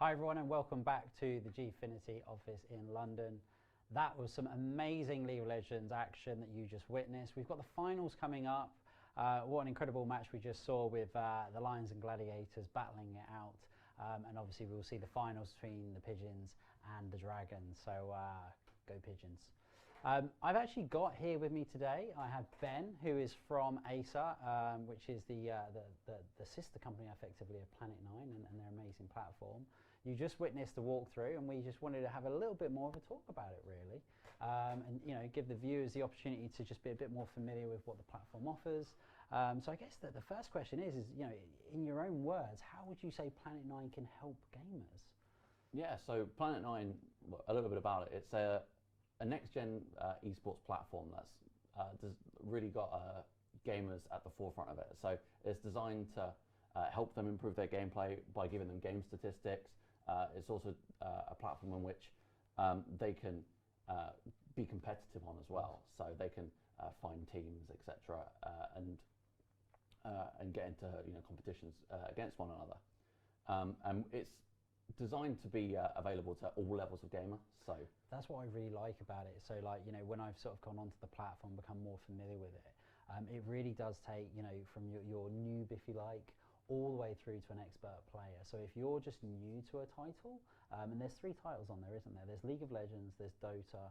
Hi everyone and welcome back to the Gfinity office in London. That was some amazing League of Legends action that you just witnessed. We've got the finals coming up. What an incredible match we just saw with the Lions and Gladiators battling it out. And obviously we'll see the finals between the Pigeons and the Dragons. So go Pigeons. I've actually got here with me today, I have Ben, who is from Acer, which is the sister company effectively of Planet 9 and their amazing platform. You just witnessed the walkthrough and we just wanted to have a little bit more of a talk about it really. And give the viewers the opportunity to just be a bit more familiar with what the platform offers. So I guess that the first question is in your own words, how would you say Planet 9 can help gamers? Yeah, so Planet 9, a little bit about it. It's a next-gen esports platform that's really got gamers at the forefront of it. So it's designed to help them improve their gameplay by giving them game statistics. It's also a platform in which they can be competitive on as well. So they can find teams, etc., and get into competitions against one another. And it's designed to be available to all levels of gamer. So that's what I really like about it. So when I've sort of gone onto the platform, become more familiar with it, it really does take from your noob, if you like, all the way through to an expert player. So if you're just new to a title, and there's 3 titles on there, isn't there? There's League of Legends, there's Dota,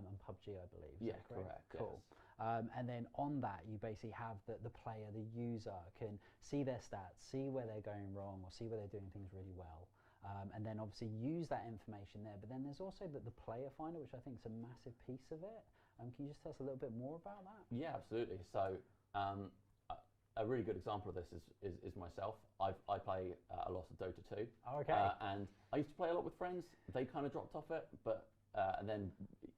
and PUBG, I believe. Yeah, correct. Cool. Yes. And then on that, you basically have the player, the user can see their stats, see where they're going wrong, or see where they're doing things really well. And then obviously use that information there. But then there's also the player finder, which I think is a massive piece of it. Can you just tell us a little bit more about that? Yeah, absolutely. So a really good example of this is myself. I play a lot of Dota 2. Oh, okay. And I used to play a lot with friends. They kind of dropped off it, but and then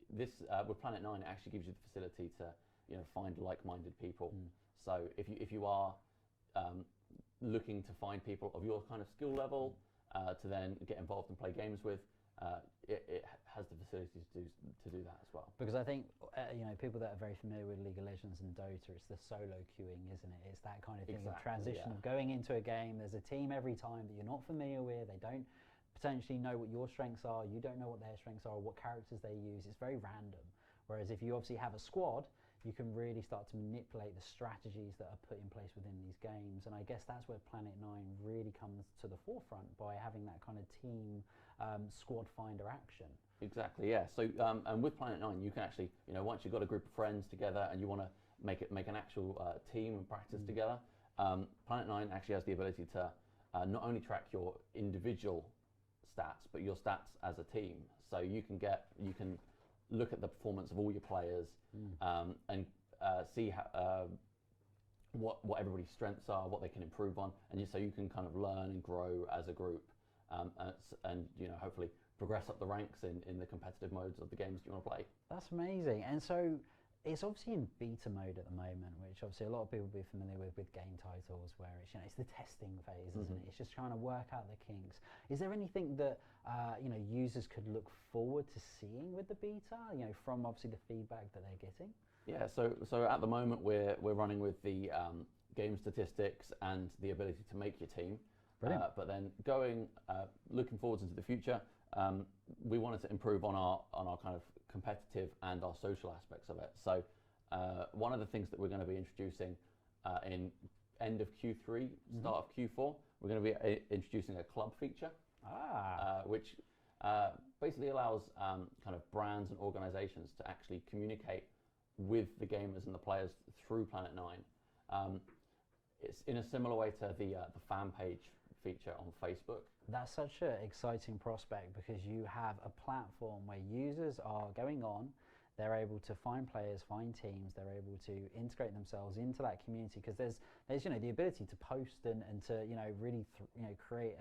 this with Planet 9, it actually gives you the facility to find like-minded people. So if you are looking to find people of your kind of skill level to then get involved and play games with, it has the facilities to do that as well. Because I think people that are very familiar with League of Legends and Dota, it's the solo queuing, isn't it? It's that kind of thing, Exactly, of transition of going into a game. There's a team every time that you're not familiar with. They don't potentially know what your strengths are. You don't know what their strengths are, or what characters they use. It's very random. Whereas if you obviously have a squad, you can really start to manipulate the strategies that are put in place within these games. And I guess that's where Planet 9 really comes to the forefront, by having that kind of team squad finder action. Exactly, yeah. So and with Planet 9, you can actually, once you've got a group of friends together and you want to make an actual team and practice together, Planet 9 actually has the ability to not only track your individual stats, but your stats as a team. So you can look at the performance of all your players and see how, what everybody's strengths are, what they can improve on, and so you can kind of learn and grow as a group, and hopefully progress up the ranks in the competitive modes of the games you want to play. That's amazing. And so it's obviously in beta mode at the moment, which obviously a lot of people will be familiar with game titles, where it's the testing phase, isn't it? It's just trying to work out the kinks. Is there anything that users could look forward to seeing with the beta? From obviously the feedback that they're getting. Yeah. So at the moment we're running with the game statistics and the ability to make your team. Brilliant. But then looking forwards into the future, we wanted to improve on our kind of competitive and our social aspects of it. So one of the things that we're going to be introducing in end of Q3, start of Q4, we're going to be introducing a club feature, which basically allows kind of brands and organizations to actually communicate with the gamers and the players through Planet 9. It's in a similar way to the fan page feature on Facebook. That's such an exciting prospect, because you have a platform where users are going on, they're able to find players, find teams, they're able to integrate themselves into that community, because there's the ability to post and to really create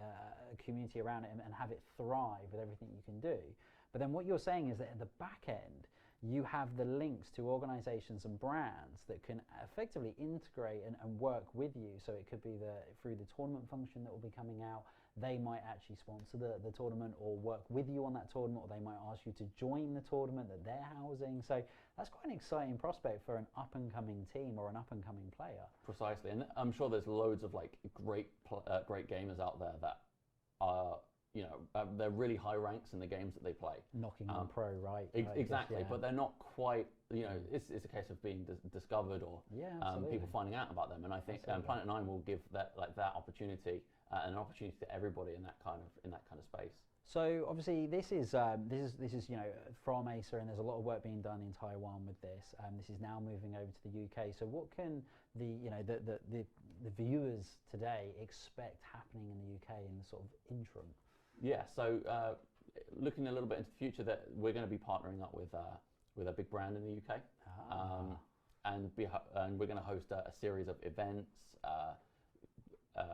a community around it and have it thrive with everything you can do. But then what you're saying is that at the back end, you have the links to organizations and brands that can effectively integrate and work with you. So it could be through the tournament function that will be coming out. They might actually sponsor the tournament or work with you on that tournament, or they might ask you to join the tournament that they're housing. So that's quite an exciting prospect for an up-and-coming team or an up-and-coming player. Precisely, and I'm sure there's loads of great gamers out there that are they're really high ranks in the games that they play. Knocking on pro, right? Exactly, but they're not quite, it's a case of being discovered or people finding out about them. And I think Planet 9 will give that opportunity and an opportunity to everybody in that kind of space. So obviously this is from Acer, and there's a lot of work being done in Taiwan with this. This is now moving over to the UK. So what can the viewers today expect happening in the UK in the sort of interim? Yeah, so looking a little bit into the future, that we're going to be partnering up with a big brand in the UK, and we're going to host a series of events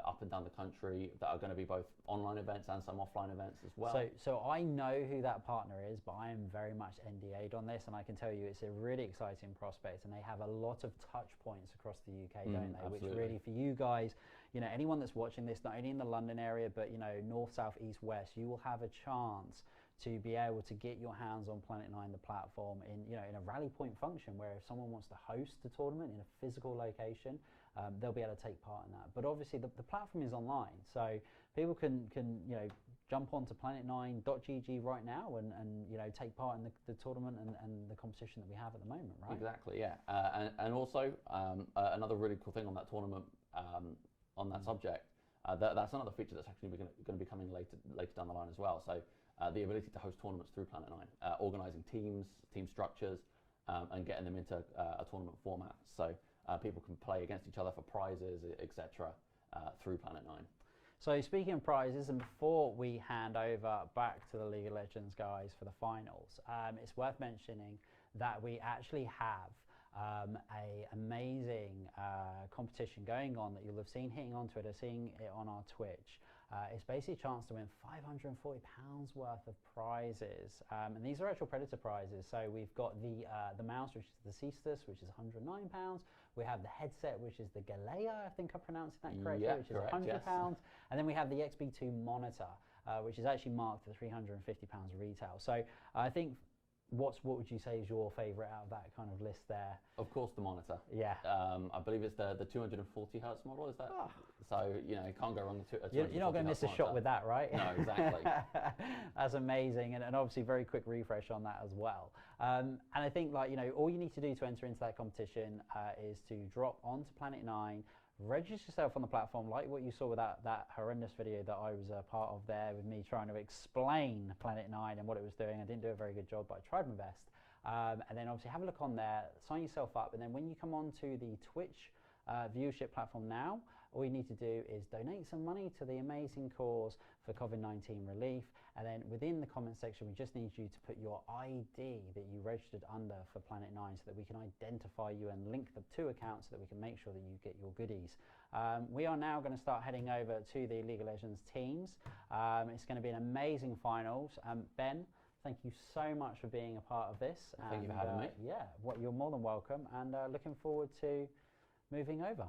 up and down the country that are going to be both online events and some offline events as well. So I know who that partner is, but I am very much NDA'd on this, and I can tell you it's a really exciting prospect, and they have a lot of touch points across the UK, don't they? Absolutely. Which really, for you guys, anyone that's watching this, not only in the London area, but north, south, east, west, you will have a chance to be able to get your hands on Planet 9, the platform, in a Rally Point function, where if someone wants to host the tournament in a physical location, they'll be able to take part in that. But obviously the platform is online, so people can jump onto planet9.gg right now and take part in the tournament and the competition that we have at the moment, right? Exactly, yeah. And also another really cool thing on that tournament, on that subject, that's another feature that's actually going to be coming later down the line as well. So the ability to host tournaments through Planet 9, organising team structures, and getting them into a tournament format. So people can play against each other for prizes, etc., through Planet 9. So speaking of prizes, and before we hand over back to the League of Legends guys for the finals, it's worth mentioning that we actually have a amazing competition going on that you'll have seen hitting on Twitter, seeing it on our Twitch. It's basically a chance to win £540 worth of prizes, and these are actual Predator prizes. So we've got the mouse, which is the Cestus, which is £109. We have the headset, which is the Galea, I think I'm pronouncing that correctly, which is £100. Yes. And then we have the XB2 monitor, which is actually marked at £350 retail. So I think, what would you say is your favourite out of that kind of list there? Of course, the monitor. Yeah. I believe it's the 240 hertz model. Is that? Oh. So you can't go wrong. You're not going to miss a shot with that, right? No, exactly. That's amazing, and obviously very quick refresh on that as well. And I think all you need to do to enter into that competition is to drop onto Planet 9. Register yourself on the platform, like what you saw with that horrendous video that I was a part of there, with me trying to explain Planet 9 and what it was doing. I didn't do a very good job, but I tried my best. And then obviously have a look on there, sign yourself up, and then when you come on to the Twitch viewership platform now, all you need to do is donate some money to the amazing cause for COVID-19 relief. And then within the comment section, we just need you to put your ID that you registered under for Planet 9, so that we can identify you and link the two accounts, so that we can make sure that you get your goodies. We are now going to start heading over to the League of Legends teams. It's going to be an amazing finals. Ben, thank you so much for being a part of this. Thank you for having me. Yeah, you're more than welcome, and looking forward to moving over.